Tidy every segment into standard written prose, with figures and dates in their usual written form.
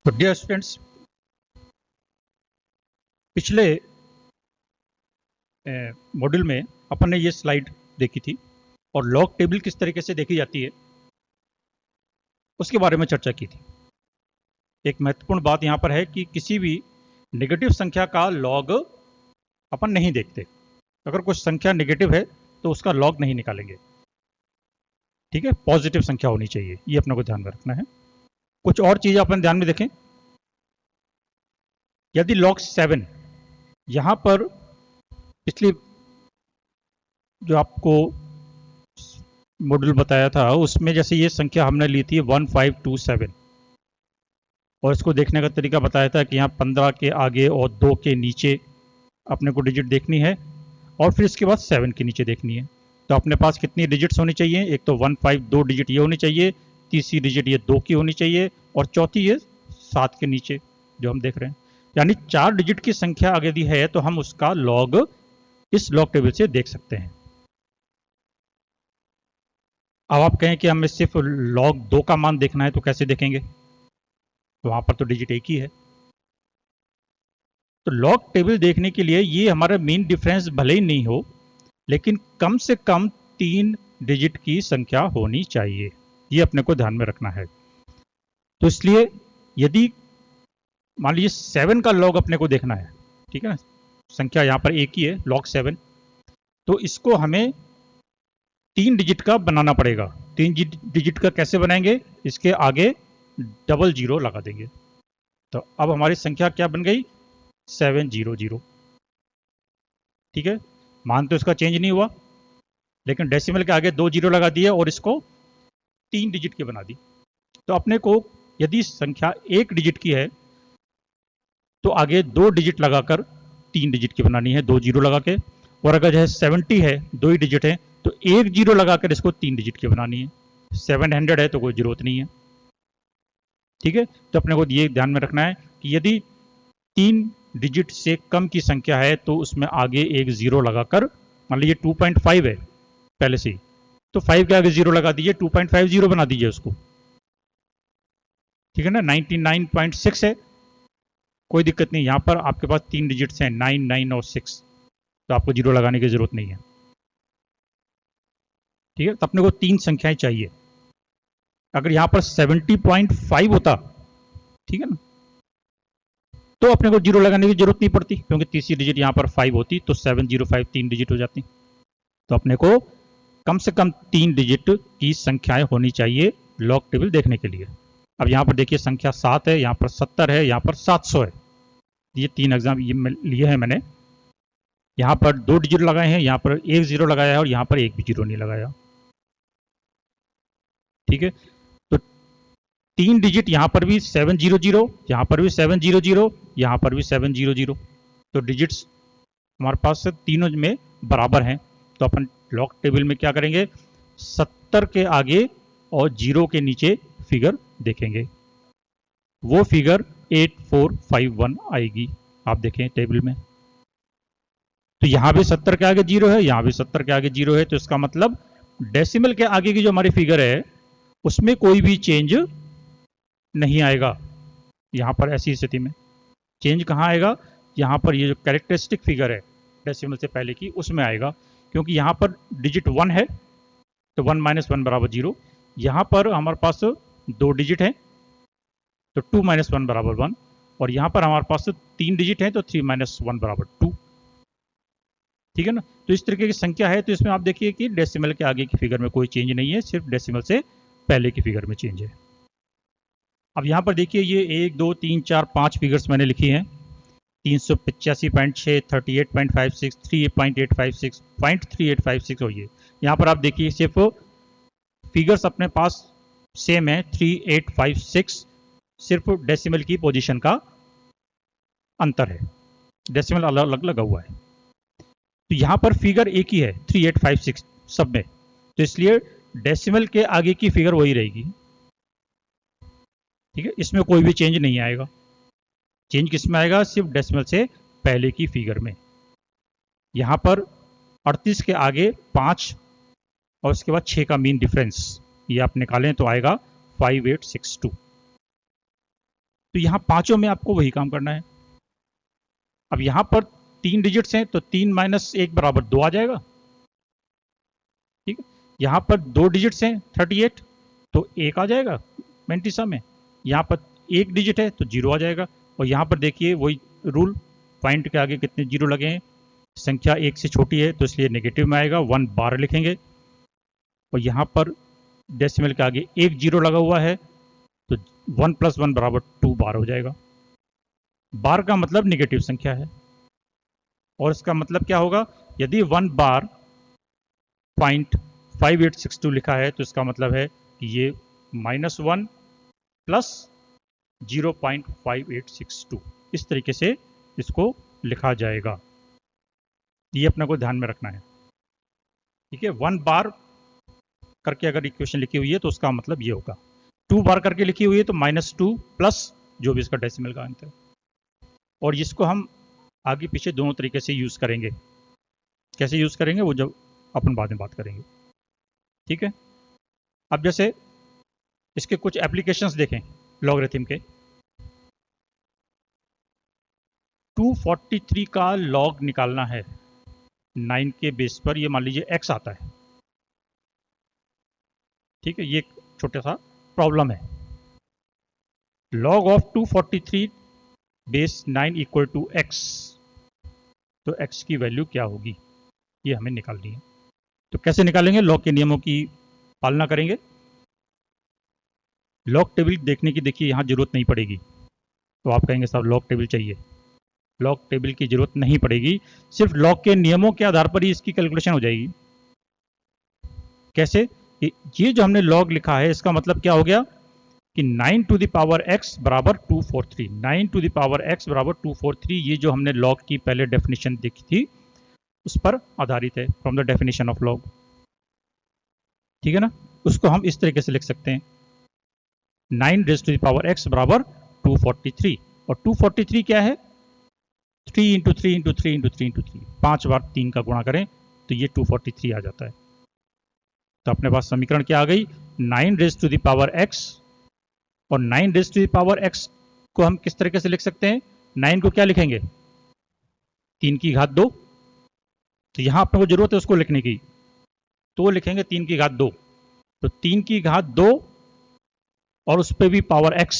तो dear students, पिछले module में अपन ने ये स्लाइड देखी थी और लॉग टेबल किस तरीके से देखी जाती है उसके बारे में चर्चा की थी। एक महत्वपूर्ण बात यहाँ पर है कि किसी भी नेगेटिव संख्या का लॉग अपन नहीं देखते। अगर कुछ संख्या नेगेटिव है तो उसका लॉग नहीं निकालेंगे। ठीक है, पॉजिटिव संख्या होनी चाहिए, ये अपने को ध्यान में रखना है। कुछ और चीजें अपन ध्यान में देखें। यदि लॉग 7 यहाँ पर पिछली जो आपको मॉड्यूल बताया था उसमें जैसे ये संख्या हमने ली थी 1527 और इसको देखने का तरीका बताया था कि यहाँ 15 के आगे और 2 के नीचे अपने को डिजिट देखनी है और फिर इसके बाद 7 के नीचे देखनी है। तो अपने पास कितनी डिजिट्स होनी चाहिए? एक तो 15 2 डिजिट ये होनी चाहिए, तीसरी डिजिट ये 2 की होनी चाहिए और चौथी ये 7 के नीचे जो हम देख रहे हैं। यानी 4 डिजिट की संख्या अगर दी है तो हम उसका लॉग इस लॉग टेबल से देख सकते हैं। अब आप कहें कि हमें सिर्फ लॉग 2 का मान देखना है तो कैसे देखेंगे? तो वहां पर तो डिजिट एक ही है। तो लॉग टेबल देखने के लिए ये हमारा मेन डिफरेंस भले ही नहीं हो, लेकिन कम से कम 3 डिजिट की संख्या होनी चाहिए, ये अपने को ध्यान में रखना है। तो इसलिए यदि मान लीजिए 7 का लॉग अपने को देखना है, ठीक है ना, संख्या यहाँ पर एक ही है लॉग 7, तो इसको हमें 3 डिजिट का बनाना पड़ेगा। 3 डिजिट का कैसे बनाएंगे? इसके आगे डबल जीरो लगा देंगे। तो अब हमारी संख्या क्या बन गई? 700। ठीक है, मान तो इसका चेंज नहीं हुआ, लेकिन डेसिमल के आगे 2 जीरो लगा दिए और इसको 3 डिजिट की बना दी। तो अपने को यदि संख्या एक डिजिट की है तो आगे 2 डिजिट लगाकर 3 डिजिट की बनानी है, 2 जीरो लगा के। और अगर जो है 70 है, 2 ही डिजिट है, तो एक जीरो लगाकर इसको 3 डिजिट की बनानी है। 700 है तो कोई जरूरत नहीं है। ठीक है, तो अपने को ये ध्यान में रखना है कि यदि 3 डिजिट से कम की संख्या है तो उसमें आगे एक जीरो लगाकर, मान लीजिए 2.5 है पहले से ही, तो 5 के आगे जीरो लगा दीजिए, 2.50 बना दीजिए उसको। ठीक है ना, 99.6 है, कोई दिक्कत नहीं। यहां पर आपके पास 3 डिजिट्स हैं, 9 9 और 6, तो आपको जीरो लगाने की जरूरत नहीं है। ठीक है, तो अपने को 3 संख्याएं चाहिए। अगर यहां पर 70.5 होता, ठीक है ना, तो अपने को जीरो लगाने की जरूरत नहीं पड़ती, क्योंकि तीसरी डिजिट यहां पर 5 होती तो 705 3 डिजिट हो जाती। तो अपने को कम से कम 3 डिजिट की संख्याएं होनी चाहिए लॉग टेबल देखने के लिए। अब यहां पर देखिए संख्या 7 है, यहां पर 70 है, यहां पर 700 है। ये 3 एग्जाम ये लिए हैं मैंने। यहां पर 2 डिजिट लगाए हैं, यहां पर एक जीरो लगाया है और यहां पर एक भी जीरो नहीं लगाया। ठीक है, तो 3 डिजिट यहां पर भी 700, यहां पर भी 700, यहां पर भी 700। तो डिजिट्स हमारे पास से तीनों में बराबर हैं। तो अपन लॉग टेबल में क्या करेंगे? 70 के आगे और जीरो के नीचे फिगर देखेंगे। वो फिगर 8451 आएगी। आप देखें टेबल में, तो यहां भी 70 के आगे जीरो है, यहां भी 70 के आगे जीरो है। तो इसका मतलब डेसिमल के आगे की जो हमारी फिगर है उसमें कोई भी चेंज नहीं आएगा। यहां पर ऐसी स्थिति में चेंज कहां आएगा? यहां पर ये जो कैरेक्टरिस्टिक फिगर है डेसिमल से पहले की, उसमें आएगा, क्योंकि यहां पर डिजिट 1 है तो 1 माइनस 1 बराबर जीरो। यहां पर हमारे पास 2 डिजिट है तो 2 माइनस 1 बराबर 1, और यहां पर हमारे पास 3 डिजिट है तो 3 माइनस 1 बराबर 2। ठीक है ना, तो इस तरीके की संख्या है। तो इसमें आप देखिए कि डेसिमल के आगे की फिगर में कोई चेंज नहीं है, सिर्फ डेसिमल से पहले की फिगर में चेंज है। अब यहाँ पर देखिए ये 1 2 3 4 5 फिगर्स मैंने लिखी हैं। 385.6, 38.56, 3856, 0.3856 और ये यहाँ पर आप देखिए सिर्फ फिगर्स अपने पास सेम है, 3856, सिर्फ डेसिमल की पोजीशन का अंतर है, डेसिमल अलग अलग लगा हुआ है। तो यहाँ पर फिगर एक ही है 3856 सब में, तो इसलिए डेसिमल के आगे की फिगर वही रहेगी। ठीक है, इसमें कोई भी चेंज नहीं आएगा। चेंज किस में आएगा? सिर्फ डेसिमल से पहले की फिगर में। यहां पर 38 के आगे 5 और उसके बाद 6 का मीन डिफरेंस ये आप निकालें तो आएगा 5862। तो यहां पांचों में आपको वही काम करना है। अब यहां पर 3 डिजिट्स हैं तो 3 माइनस 1 बराबर 2 आ जाएगा। ठीक है, यहां पर 2 डिजिट्स हैं 38 तो 1 आ जाएगा मैंटिसा में। यहां पर 1 डिजिट है तो 0 आ जाएगा। और यहां पर देखिए वही रूल, पॉइंट के आगे कितने जीरो लगे हैं, संख्या 1 से छोटी है तो इसलिए नेगेटिव में आएगा, 1 बार लिखेंगे। और यहां पर डेसिमल के आगे 1 जीरो लगा हुआ है तो 1 + 1 बराबर 2 बार हो जाएगा। बार का मतलब निगेटिव संख्या है। और इसका मतलब क्या होगा, यदि 1 बार 0.5862 लिखा है तो इसका मतलब है कि ये -1 प्लस 0.5862 इस तरीके से इसको लिखा जाएगा। ये अपने को ध्यान में रखना है। ठीक है, 1 बार करके अगर इक्वेशन लिखी हुई है तो उसका मतलब ये होगा। 2 बार करके लिखी हुई है तो -2 प्लस जो भी इसका डेसिमल का अंत है। और इसको हम आगे पीछे दोनों तरीके से यूज करेंगे। कैसे यूज करेंगे वो जब अपन बाद में बात करेंगे। ठीक है, अब जैसे इसके कुछ एप्लीकेशंस देखें लॉगरिथम के। 243 का लॉग निकालना है 9 के बेस पर, ये मान लीजिए x आता है। ठीक है, ये एक छोटा सा प्रॉब्लम है। Log of 243 base 9 equal to x, तो x की वैल्यू क्या होगी ये हमें निकालनी है। तो कैसे निकालेंगे, लॉग के नियमों की पालना करेंगे। लॉग टेबल देखने की देखिए यहां जरूरत नहीं पड़ेगी। तो आप कहेंगे साहब लॉग टेबल चाहिए, लॉग टेबल की जरूरत नहीं पड़ेगी, सिर्फ लॉग के नियमों के आधार पर ही इसकी कैलकुलेशन हो जाएगी। कैसे, ये जो हमने लॉग लिखा है इसका मतलब क्या हो गया कि 9 टू द पावर x बराबर 243, 9 टू द पावर x बराबर 243, ये जो हमने लॉग की पहले डेफिनेशन देखी थी उस पर आधारित है, from the definition of log. ठीक है ना, उसको हम इस तरीके से लिख सकते हैं 9 raise to the power x बराबर 243। और 243 क्या है, 3 इंटू 3 इंटू 3 इंटू 3 इंटू 3, 5 बार 3 का गुणा करें तो ये 243 आ जाता है। तो अपने पास समीकरण क्या आ गई, 9 raise to the power x। और 9 raise to the power x को हम किस तरीके से लिख सकते हैं, 9 को क्या लिखेंगे 3 की घात 2। तो यहां अपने को जरूरत है उसको लिखने की, तो लिखेंगे 3 की घात 2। तो 3 की घात 2 और उस पर भी पावर x,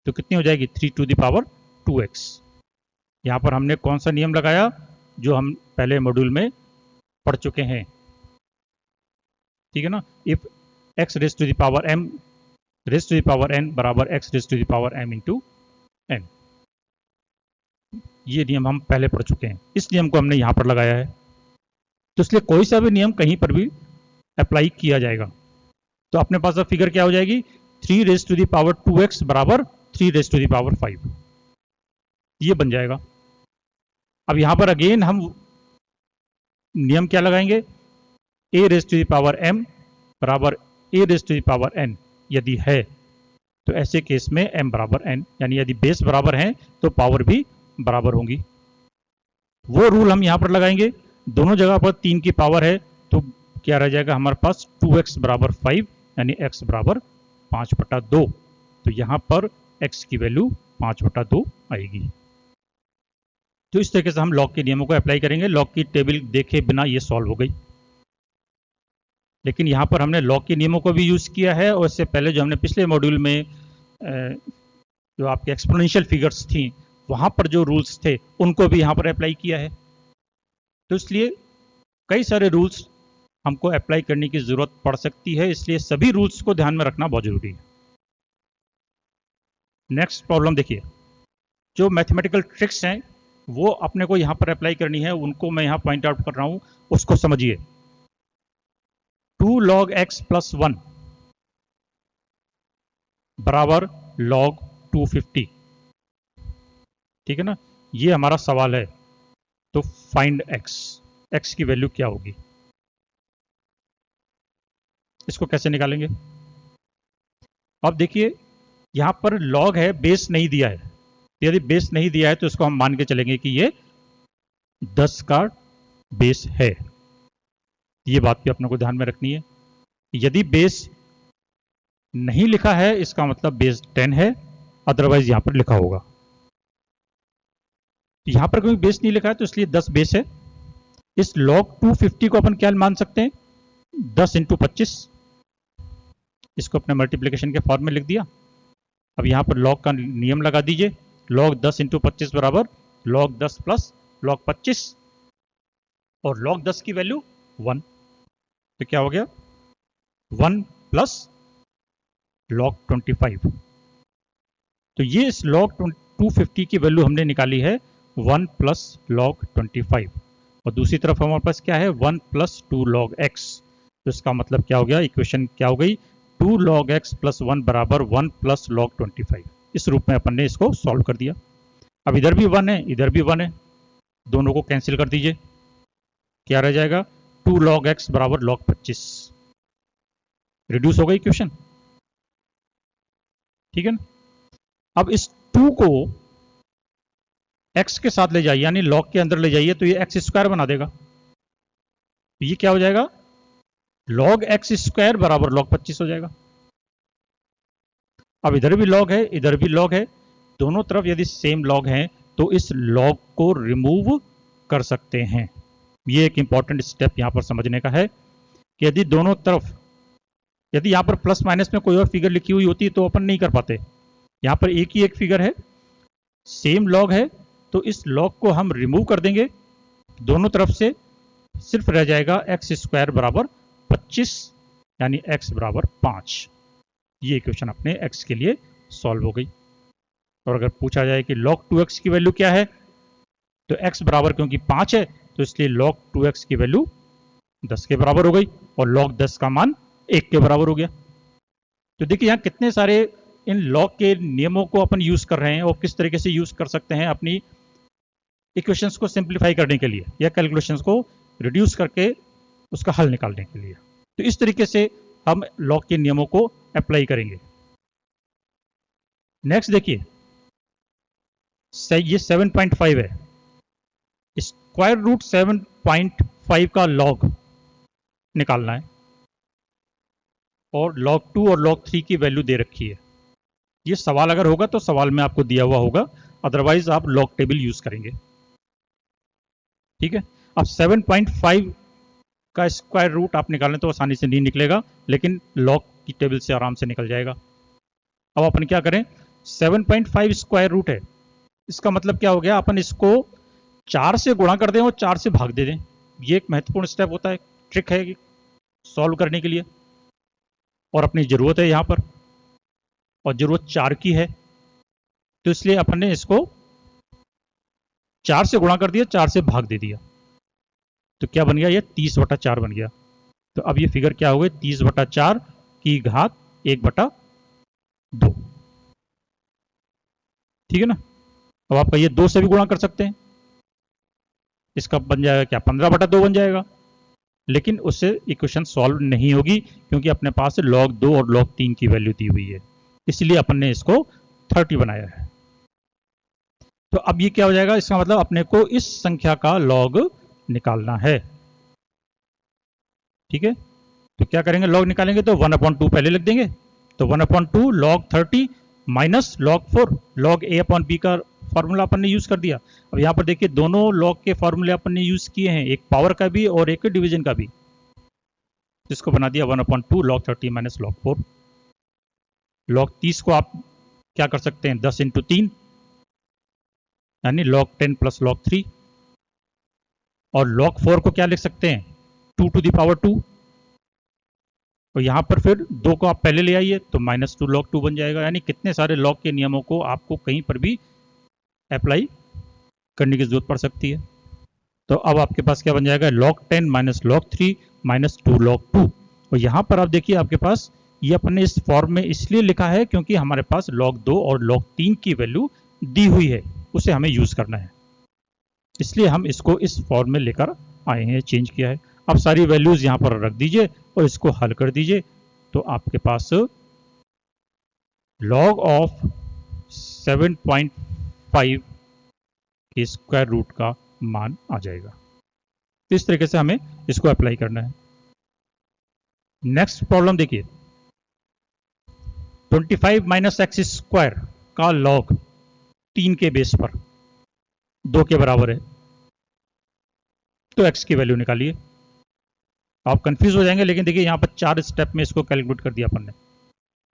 तो कितनी हो जाएगी 3 टू द पावर 2x। यहां पर हमने कौन सा नियम लगाया जो हम पहले मॉड्यूल में पढ़ चुके हैं। ठीक है ना, if x raise to the power m raise to the power n बराबर x raise to the power m into n, ये नियम हम पहले पढ़ चुके हैं, इस नियम को हमने यहां पर लगाया है। तो इसलिए कोई सा भी नियम कहीं पर भी अप्लाई किया जाएगा। तो अपने पास अब फिगर क्या हो जाएगी, 3 rays to the power 2x बराबर 3 रेज़ टू द पावर 5, ये बन जाएगा। अब यहां पर अगेन हम नियम क्या लगाएंगे, a raise to the power m बराबर a raise to the power n यदि है तो ऐसे केस में m बराबर n, यानी यदि बेस बराबर हैं तो पावर भी बराबर होंगी। वो रूल हम यहां पर लगाएंगे, दोनों जगह पर 3 की पावर है तो क्या रह जाएगा हमारे पास 2x बराबर 5, यानी x बराबर 5/2। तो यहां पर x की वैल्यू 5/2 आएगी। तो इस तरीके से हम लॉग के नियमों को अप्लाई करेंगे। लॉग की टेबल देखे बिना ये सॉल्व हो गई, लेकिन यहां पर हमने लॉग के नियमों को भी यूज किया है और इससे पहले जो हमने पिछले मॉड्यूल में जो आपके एक्सपोनेंशियल फिगर्स थी वहां पर जो रूल्स थे उनको भी यहां पर अप्लाई किया है। तो इसलिए कई सारे रूल्स हमको अप्लाई करने की जरूरत पड़ सकती है, इसलिए सभी रूल्स को ध्यान में रखना बहुत जरूरी है। नेक्स्ट प्रॉब्लम देखिए, जो मैथमेटिकल ट्रिक्स हैं वो अपने को यहां पर अप्लाई करनी है, उनको मैं यहां पॉइंट आउट कर रहा हूं, उसको समझिए। 2 log x प्लस 1 बराबर log 250। ठीक है ना, ये हमारा सवाल है। तो फाइंड x, x की वैल्यू क्या होगी, इसको कैसे निकालेंगे। अब देखिए यहां पर log है, बेस नहीं दिया है, यदि बेस नहीं दिया है तो इसको हम मान के चलेंगे कि ये 10 का बेस है। ये बात भी अपने को ध्यान में रखनी है। यदि बेस नहीं लिखा है इसका मतलब बेस 10 है, अदरवाइज यहां पर लिखा होगा। यहां पर कोई बेस नहीं लिखा है तो इसलिए 10 बेस है। इस log 250 को अपन क्या मान सकते हैं, 10 इंटू 25। इसको अपने मल्टीप्लीकेशन के फॉर्म में लिख दिया। अब यहां पर log का नियम लगा दीजिए, log 10 इंटू 25 बराबर log 10 प्लस log 25, और log 10 की वैल्यू 1, तो क्या हो गया 1 प्लस log 25। तो ये इस log 250 की वैल्यू हमने निकाली है 1 प्लस log 25, और दूसरी तरफ हमारे पास क्या है 1 प्लस 2 log x। तो इसका मतलब क्या हो गया, इक्वेशन क्या हो गई 2 log x प्लस 1 बराबर 1 प्लस log 25। इस रूप में अपन ने इसको सॉल्व कर दिया। अब इधर भी 1 है इधर भी 1 है, दोनों को कैंसिल कर दीजिए, क्या रह जाएगा 2 log x बराबर log 25। रिड्यूस हो गई इक्वेशन, ठीक है ना। अब इस 2 को x के साथ ले जाइए, यानी log के अंदर ले जाइए, तो ये एक्स स्क्वायर बना देगा। तो ये क्या हो जाएगा log x स्क्वायर बराबर log 25 हो जाएगा। अब इधर भी log है इधर भी log है, दोनों तरफ यदि सेम log है तो इस log को रिमूव कर सकते हैं। ये एक इंपॉर्टेंट स्टेप यहां पर समझने का है कि यदि दोनों तरफ, यदि यहां पर प्लस माइनस में कोई और फिगर लिखी हुई होती तो अपन नहीं कर पाते। यहां पर एक ही एक फिगर है, सेम log है, तो इस log को हम रिमूव कर देंगे दोनों तरफ से, सिर्फ रह जाएगा एक्स स्क्वायर बराबर 25, यानी x बराबर 5। ये इक्वेशन अपने x के लिए सॉल्व हो गई। और अगर पूछा जाए कि log 2x की वैल्यू क्या है, तो x बराबर क्योंकि 5 है तो इसलिए log 2x की वैल्यू 10 के बराबर हो गई, और log 10 का मान 1 के बराबर हो गया। तो देखिए यहाँ कितने सारे इन लॉग के नियमों को अपन यूज कर रहे हैं और किस तरीके से यूज कर सकते हैं अपनी इक्वेशंस को सिंप्लीफाई करने के लिए या कैलकुलेशंस को रिड्यूस करके उसका हल निकालने के लिए। तो इस तरीके से हम लॉग के नियमों को अप्लाई करेंगे। नेक्स्ट देखिए, ये 7.5 है, स्क्वायर रूट 7.5 का लॉग निकालना है, और log 2 और log 3 की वैल्यू दे रखी है। ये सवाल अगर होगा तो सवाल में आपको दिया हुआ होगा, अदरवाइज आप log टेबल यूज करेंगे, ठीक है। अब 7.5 का स्क्वायर रूट आप निकालें तो आसानी से नहीं निकलेगा, लेकिन log की टेबल से आराम से निकल जाएगा। अब अपन क्या करें, 7.5 स्क्वायर रूट है, इसका मतलब क्या हो गया, अपन इसको 4 से गुणा कर दें और 4 से भाग दे दें। ये एक महत्वपूर्ण स्टेप होता है, ट्रिक है सॉल्व करने के लिए, और अपनी जरूरत है यहां पर, और जरूरत 4 की है, तो इसलिए अपन ने इसको 4 से गुणा कर दिया, 4 से भाग दे दिया, तो क्या बन गया, ये 30/4 बन गया। तो अब ये फिगर क्या हो गई, 30/4 की घात 1/2, ठीक है ना। अब आपका ये 2 से भी गुणा कर सकते हैं, इसका बन जाएगा क्या 15/2 बन जाएगा, लेकिन उससे इक्वेशन सॉल्व नहीं होगी क्योंकि अपने पास log 2 और log 3 की वैल्यू दी हुई है, इसलिए अपन ने इसको 30 बनाया है। तो अब ये क्या हो जाएगा, इसका मतलब अपने को इस संख्या का log निकालना है, ठीक है। तो क्या करेंगे, log निकालेंगे तो 1/2 पहले लिख देंगे, तो 1/2 log 30 minus log 4, log a/b का फॉर्मूला अपन ने यूज कर दिया। अब यहां पर देखिए दोनों log के फॉर्मूले अपन ने यूज किए हैं, एक पावर का भी और एक डिवीजन का भी, इसको बना दिया 1/2 log 30 माइनस log 4। log 30 को आप क्या कर सकते हैं, 10 इंटू 3, यानी log 10 प्लस log 3, और log 4 को क्या लिख सकते हैं, 2 टू द पावर 2, और यहां पर फिर 2 को आप पहले ले आइए तो -2 log 2 बन जाएगा। यानी कितने सारे log के नियमों को आपको कहीं पर भी अप्लाई करने की जरूरत पड़ सकती है। तो अब आपके पास क्या बन जाएगा, log 10 minus log 3 minus 2 log 2, और यहां पर आप देखिए आपके पास ये अपने इस फॉर्म में इसलिए लिखा है क्योंकि हमारे पास log 2 और log 3 की वैल्यू दी हुई है, उसे हमें यूज करना है, इसलिए हम इसको इस फॉर्म में लेकर आए हैं, चेंज किया है। अब सारी वैल्यूज यहां पर रख दीजिए और इसको हल कर दीजिए, तो आपके पास log ऑफ 7.5 के स्क्वायर रूट का मान आ जाएगा। तो इस तरीके से हमें इसको अप्लाई करना है। नेक्स्ट प्रॉब्लम देखिए, 25 माइनस एक्स स्क्वायर का लॉग 3 के बेस पर 2 के बराबर है, तो x की वैल्यू निकालिए। आप कंफ्यूज हो जाएंगे, लेकिन देखिए यहां पर 4 स्टेप में इसको कैलकुलेट कर दिया अपन ने,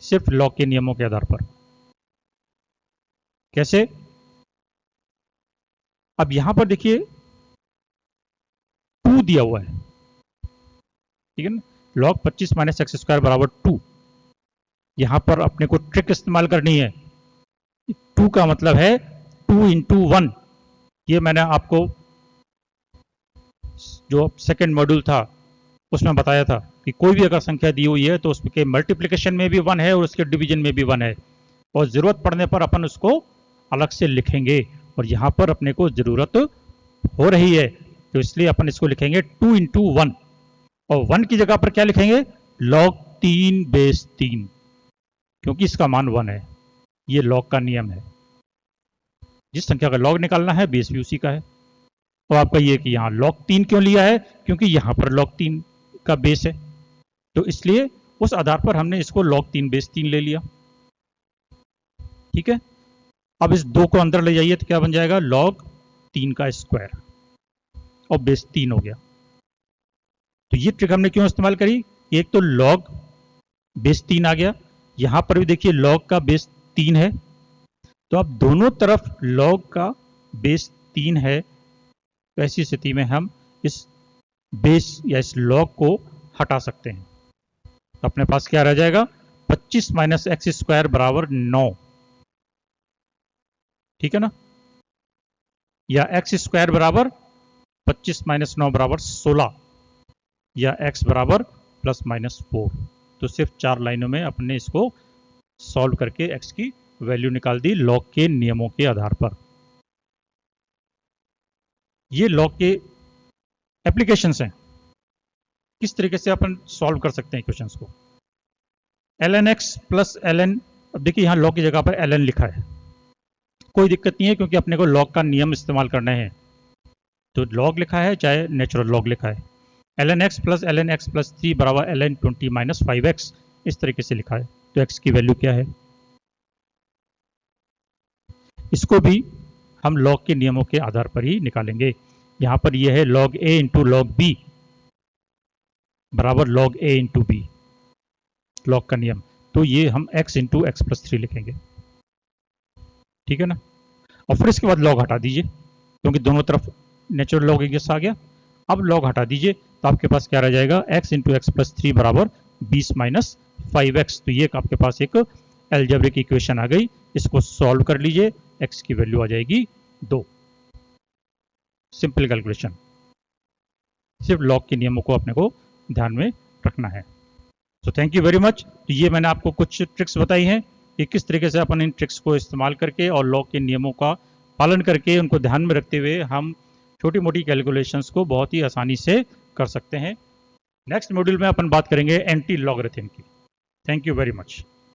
सिर्फ लॉग के नियमों के आधार पर। कैसे? अब यहां पर देखिए 2 दिया हुआ है, ठीक है ना, लॉग 25 माइनस एक्स स्क्वायर बराबर 2। यहां पर अपने को ट्रिक इस्तेमाल करनी है। 2 का मतलब है 2 इंटू 1। ये मैंने आपको जो सेकंड मॉड्यूल था उसमें बताया था कि कोई भी अगर संख्या दी हुई है तो उसके मल्टीप्लिकेशन में भी 1 है और उसके डिवीजन में भी 1 है, और जरूरत पड़ने पर अपन उसको अलग से लिखेंगे। और यहां पर अपने को जरूरत हो रही है, तो इसलिए अपन इसको लिखेंगे 2 इंटू 1, और 1 की जगह पर क्या लिखेंगे? लॉग 3 बेस 3, क्योंकि इसका मान 1 है। ये लॉग का नियम है, जिस संख्या का लॉग निकालना है बेस भी उसी का है। और आपका ये कि यहाँ लॉग 3 क्यों लिया है? क्योंकि यहां पर लॉग 3 का बेस है, तो इसलिए उस आधार पर हमने इसको log 3 बेस 3 ले लिया। ठीक है, अब इस 2 को अंदर ले जाइए तो क्या बन जाएगा? log 3 का स्क्वायर, और बेस 3 हो गया। तो ये ट्रिक हमने क्यों इस्तेमाल करी? एक तो log बेस 3 आ गया, यहां पर भी देखिए log का बेस 3 है, तो अब दोनों तरफ log का बेस 3 है, तो ऐसी स्थिति में हम इस बेस या इस log को हटा सकते हैं। तो अपने पास क्या रह जाएगा? 25 माइनस एक्स स्क्वायर बराबर 9, ठीक है ना, या एक्स स्क्वायर बराबर 25 माइनस 9 बराबर 16, या x बराबर प्लस माइनस 4। तो सिर्फ 4 लाइनों में अपने इसको सॉल्व करके x की वैल्यू निकाल दी लॉग के नियमों के आधार पर। ये लॉग के एप्लीकेशंस हैं, किस तरीके से अपन सॉल्व कर सकते हैं क्वेश्चंस को। ln x प्लस ln, अब देखिए यहां लॉग की जगह पर ln लिखा है, कोई दिक्कत नहीं है क्योंकि अपने को लॉग का नियम इस्तेमाल करना है। तो लॉग लिखा है चाहे नेचुरल लॉग लिखा है, ln x plus ln x plus 3 बराबर ln 20 माइनस 5x, इस तरीके से लिखा है। तो x की वैल्यू क्या है? इसको भी हम लॉग के नियमों के आधार पर ही निकालेंगे। यहां पर यह है log a into log B बराबर log a into B, log का नियम। तो ये हम x इंटू एक्स प्लस 3 लिखेंगे, ठीक है ना। और फिर इसके बाद लॉग हटा दीजिए, क्योंकि दोनों तरफ नेचुरल लॉग एक जैसा आ गया। अब लॉग हटा दीजिए तो आपके पास क्या रह जाएगा? x इंटू एक्स प्लस 3 बराबर 20 माइनस 5x। तो ये आपके पास एक एल्जेब्रिक इक्वेशन आ गई, इसको सॉल्व कर लीजिए, x की वैल्यू आ जाएगी 2। सिंपल कैलकुलेशन, सिर्फ लॉग के नियमों को अपने को ध्यान में रखना है। तो थैंक यू वेरी मच। तो ये मैंने आपको कुछ ट्रिक्स बताई हैं कि किस तरीके से अपन इन ट्रिक्स को इस्तेमाल करके और लॉग के नियमों का पालन करके उनको ध्यान में रखते हुए हम छोटी मोटी कैलकुलेशंस को बहुत ही आसानी से कर सकते हैं। नेक्स्ट मॉड्यूल में अपन बात करेंगे एंटी लॉगरिथम की। Thank you very much.